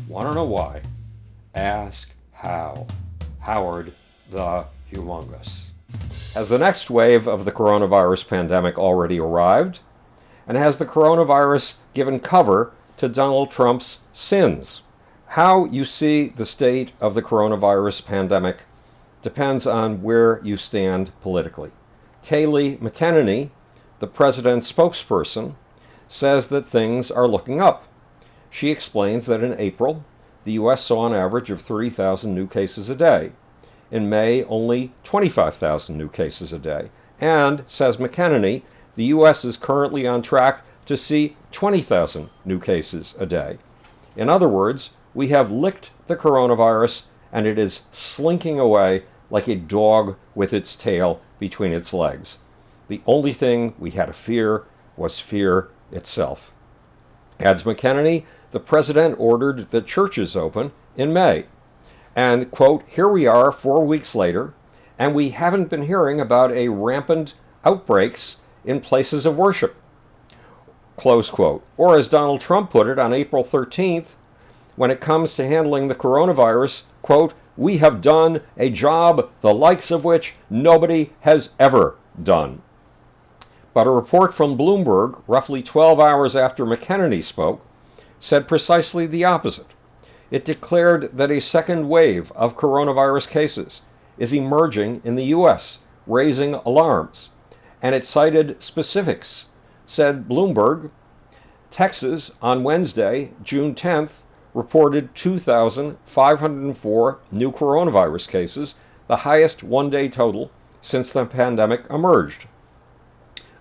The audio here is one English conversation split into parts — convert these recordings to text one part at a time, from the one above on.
Want to know why? Ask how. Howard the Humongous. Has the next wave of the coronavirus pandemic already arrived? And has the coronavirus given cover to Donald Trump's sins? How you see the state of the coronavirus pandemic depends on where you stand politically. Kayleigh McEnany, the president's spokesperson, says that things are looking up. She explains that in April, the U.S. saw an average of 30,000 new cases a day. In May, only 25,000 new cases a day. And, says McEnany, the U.S. is currently on track to see 20,000 new cases a day. In other words, we have licked the coronavirus and it is slinking away like a dog with its tail between its legs. The only thing we had to fear was fear itself. Adds McEnany, the president ordered the churches open in May. And, quote, here we are 4 weeks later, and we haven't been hearing about a rampant outbreaks in places of worship, close quote. Or as Donald Trump put it on April 13th, when it comes to handling the coronavirus, quote, we have done a job the likes of which nobody has ever done. But a report from Bloomberg, roughly 12 hours after McEnany spoke, said precisely the opposite. It declared that a second wave of coronavirus cases is emerging in the U.S., raising alarms. And it cited specifics. Said Bloomberg, Texas on Wednesday, June 10th, reported 2,504 new coronavirus cases, the highest one-day total since the pandemic emerged.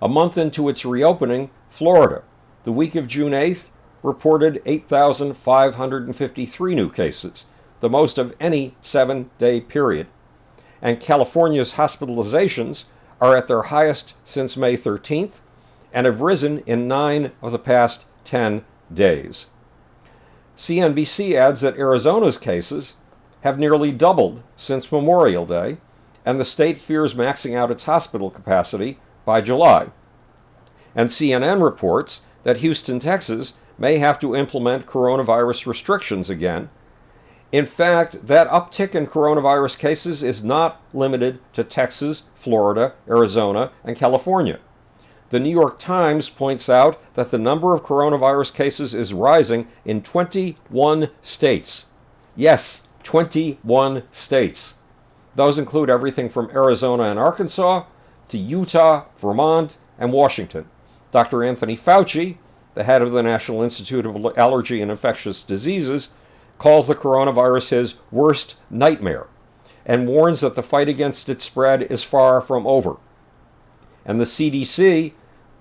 A month into its reopening, Florida, the week of June 8th, reported 8,553 new cases, the most of any 7-day period. And California's hospitalizations are at their highest since May 13th and have risen in 9 of the past 10 days. CNBC adds that Arizona's cases have nearly doubled since Memorial Day, and the state fears maxing out its hospital capacity by July. And CNN reports that Houston, Texas, may have to implement coronavirus restrictions again. In fact, that uptick in coronavirus cases is not limited to Texas, Florida, Arizona, and California. The New York Times points out that the number of coronavirus cases is rising in 21 states. Yes, 21 states. Those include everything from Arizona and Arkansas to Utah, Vermont, and Washington. Dr. Anthony Fauci, the head of the National Institute of Allergy and Infectious Diseases, calls the coronavirus his worst nightmare and warns that the fight against its spread is far from over. And the CDC,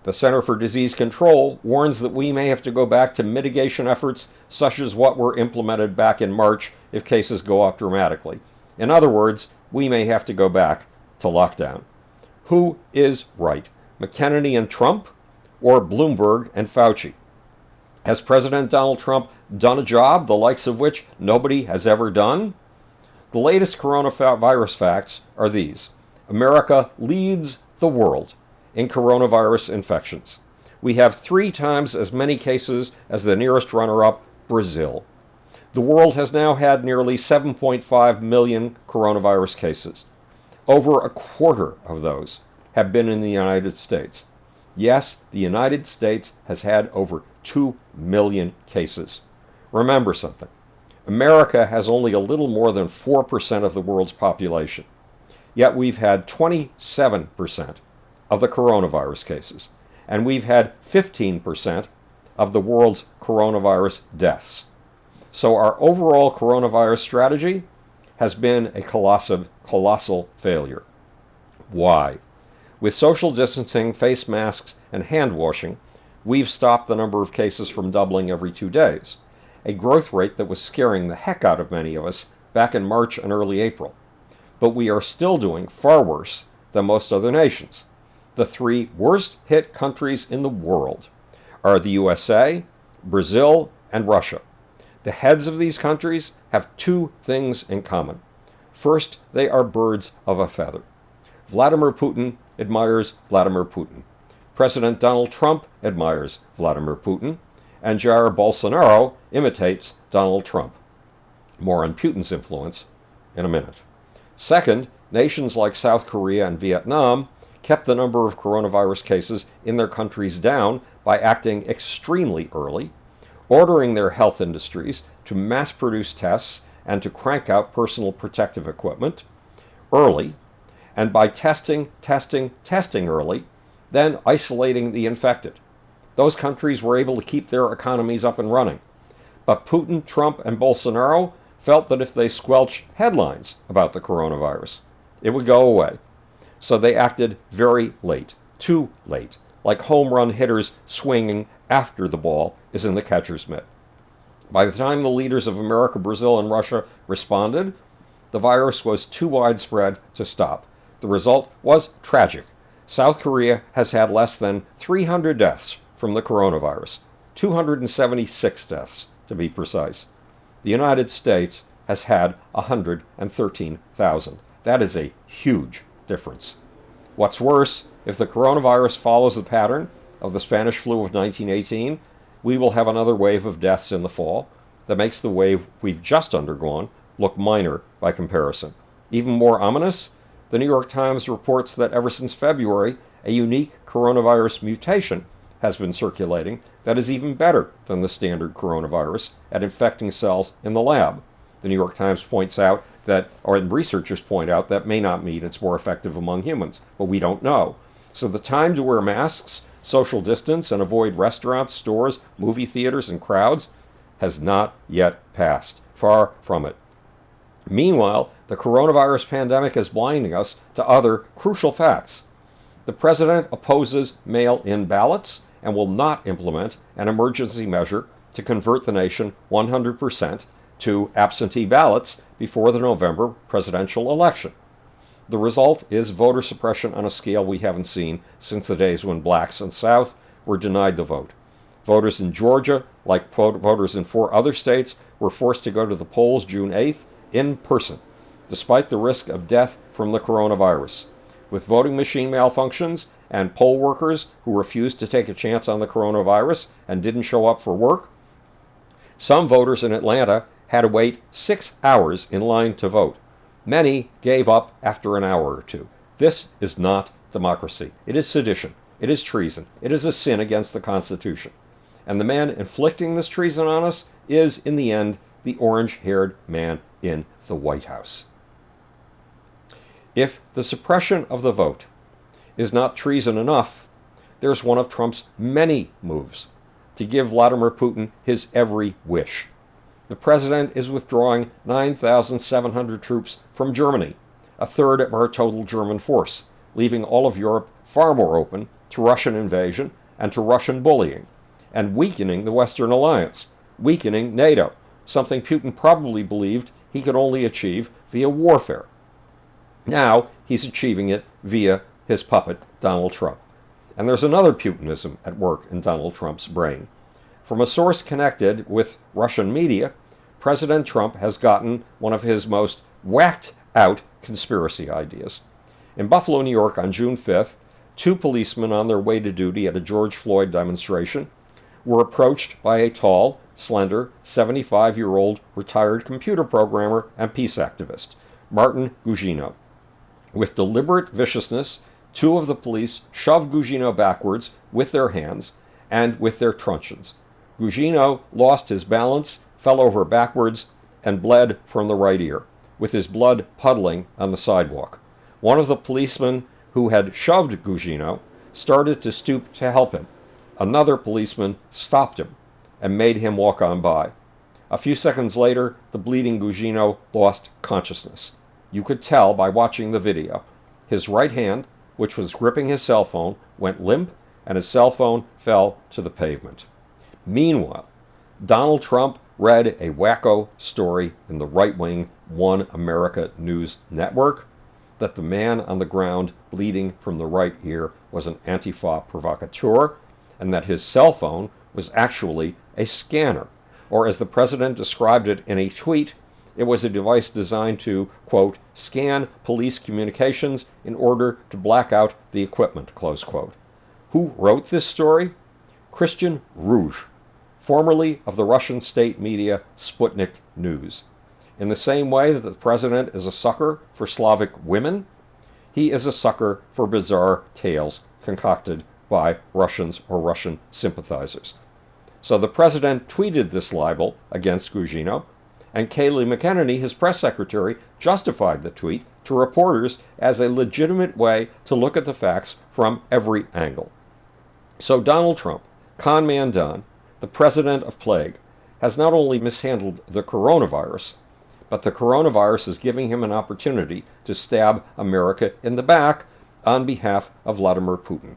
the Center for Disease Control, warns that we may have to go back to mitigation efforts such as what were implemented back in March if cases go up dramatically. In other words, we may have to go back to lockdown. Who is right, McEnany and Trump, or Bloomberg and Fauci? Has President Donald Trump done a job the likes of which nobody has ever done? The latest coronavirus facts are these. America leads the world in coronavirus infections. We have 3 times as many cases as the nearest runner-up, Brazil. The world has now had nearly 7.5 million coronavirus cases. Over a quarter of those have been in the United States. Yes, the United States has had over 2 million cases. Remember something. America has only a little more than 4% of the world's population. Yet we've had 27% of the coronavirus cases. And we've had 15% of the world's coronavirus deaths. So our overall coronavirus strategy has been a colossal failure. Why? With social distancing, face masks, and hand washing, we've stopped the number of cases from doubling every 2 days, a growth rate that was scaring the heck out of many of us back in March and early April. But we are still doing far worse than most other nations. The 3 worst hit countries in the world are the USA, Brazil, and Russia. The heads of these countries have 2 things in common. First, they are birds of a feather. Vladimir Putin admires Vladimir Putin. President Donald Trump admires Vladimir Putin. And Jair Bolsonaro imitates Donald Trump. More on Putin's influence in a minute. Second, nations like South Korea and Vietnam kept the number of coronavirus cases in their countries down by acting extremely early, ordering their health industries to mass produce tests and to crank out personal protective equipment early, and by testing early, then isolating the infected. Those countries were able to keep their economies up and running. But Putin, Trump, and Bolsonaro felt that if they squelched headlines about the coronavirus, it would go away. So they acted very late, too late, like home run hitters swinging after the ball is in the catcher's mitt. By the time the leaders of America, Brazil, and Russia responded, the virus was too widespread to stop. The result was tragic. South Korea has had less than 300 deaths from the coronavirus, 276 deaths to be precise. The United States has had 113,000. That is a huge difference. What's worse, if the coronavirus follows the pattern of the Spanish flu of 1918, we will have another wave of deaths in the fall that makes the wave we've just undergone look minor by comparison. Even more ominous, the New York Times reports that ever since February, a unique coronavirus mutation has been circulating that is even better than the standard coronavirus at infecting cells in the lab. The New York Times points out that, or researchers point out, that may not mean it's more effective among humans, but we don't know. So the time to wear masks, social distance, and avoid restaurants, stores, movie theaters, and crowds has not yet passed. Far from it. Meanwhile, the coronavirus pandemic is blinding us to other crucial facts. The president opposes mail-in ballots and will not implement an emergency measure to convert the nation 100% to absentee ballots before the November presidential election. The result is voter suppression on a scale we haven't seen since the days when blacks in the South were denied the vote. Voters in Georgia, like voters in 4 other states, were forced to go to the polls June 8th in person, despite the risk of death from the coronavirus. With voting machine malfunctions and poll workers who refused to take a chance on the coronavirus and didn't show up for work, some voters in Atlanta had to wait 6 hours in line to vote. Many gave up after an hour or two. This is not democracy. It is sedition. It is treason. It is a sin against the Constitution. And the man inflicting this treason on us is, in the end, the orange-haired man in the White House. If the suppression of the vote is not treason enough, there's one of Trump's many moves to give Vladimir Putin his every wish. The president is withdrawing 9,700 troops from Germany, a third of our total German force, leaving all of Europe far more open to Russian invasion and to Russian bullying, and weakening the Western alliance, weakening NATO, something Putin probably believed he could only achieve via warfare. Now he's achieving it via his puppet, Donald Trump. And there's another Putinism at work in Donald Trump's brain. From a source connected with Russian media, President Trump has gotten one of his most whacked-out conspiracy ideas. In Buffalo, New York, on June 5th, 2 policemen on their way to duty at a George Floyd demonstration were approached by a tall, slender, 75-year-old retired computer programmer and peace activist, Martin Gugino. With deliberate viciousness, 2 of the police shoved Gugino backwards with their hands and with their truncheons. Gugino lost his balance, fell over backwards, and bled from the right ear, with his blood puddling on the sidewalk. One of the policemen who had shoved Gugino started to stoop to help him. Another policeman stopped him and made him walk on by. A few seconds later, the bleeding Gugino lost consciousness. You could tell by watching the video. His right hand, which was gripping his cell phone, went limp, and his cell phone fell to the pavement. Meanwhile, Donald Trump read a wacko story in the right-wing One America News Network that the man on the ground bleeding from the right ear was an Antifa provocateur, and that his cell phone was actually a scanner, or as the president described it in a tweet, it was a device designed to, quote, scan police communications in order to black out the equipment, close quote. Who wrote this story? Christian Rouge, formerly of the Russian state media Sputnik News. In the same way that the president is a sucker for Slavic women, he is a sucker for bizarre tales concocted by Russians or Russian sympathizers. So the president tweeted this libel against Gugino, and Kayleigh McEnany, his press secretary, justified the tweet to reporters as a legitimate way to look at the facts from every angle. So Donald Trump, con man Don, the president of plague, has not only mishandled the coronavirus, but the coronavirus is giving him an opportunity to stab America in the back on behalf of Vladimir Putin,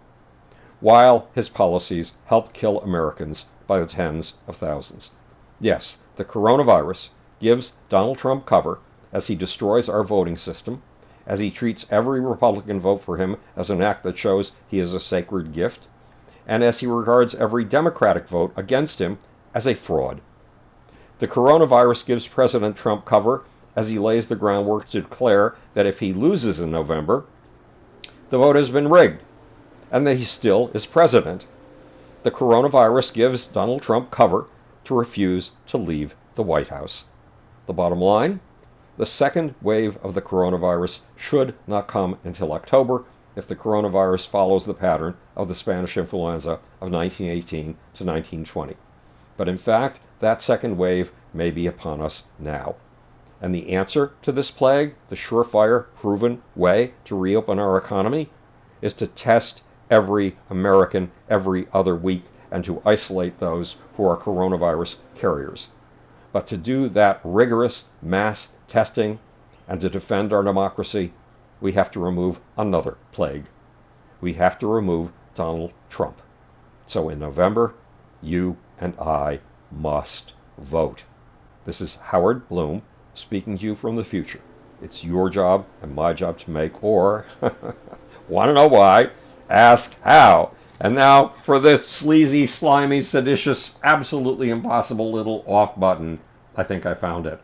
while his policies help kill Americans by the tens of thousands. Yes, the coronavirus gives Donald Trump cover as he destroys our voting system, as he treats every Republican vote for him as an act that shows he is a sacred gift, and as he regards every Democratic vote against him as a fraud. The coronavirus gives President Trump cover as he lays the groundwork to declare that if he loses in November, the vote has been rigged, and that he still is president. The coronavirus gives Donald Trump cover to refuse to leave the White House. The bottom line, the second wave of the coronavirus should not come until October if the coronavirus follows the pattern of the Spanish influenza of 1918 to 1920. But in fact, that second wave may be upon us now. And the answer to this plague, the surefire, proven way to reopen our economy, is to test every American every other week and to isolate those who are coronavirus carriers. But to do that rigorous mass testing and to defend our democracy, we have to remove another plague. We have to remove Donald Trump. So in November, you and I must vote. This is Howard Bloom speaking to you from the future. It's your job and my job to make, or, want to know why? Ask how. And now for this sleazy, slimy, seditious, absolutely impossible little off button. I think I found it.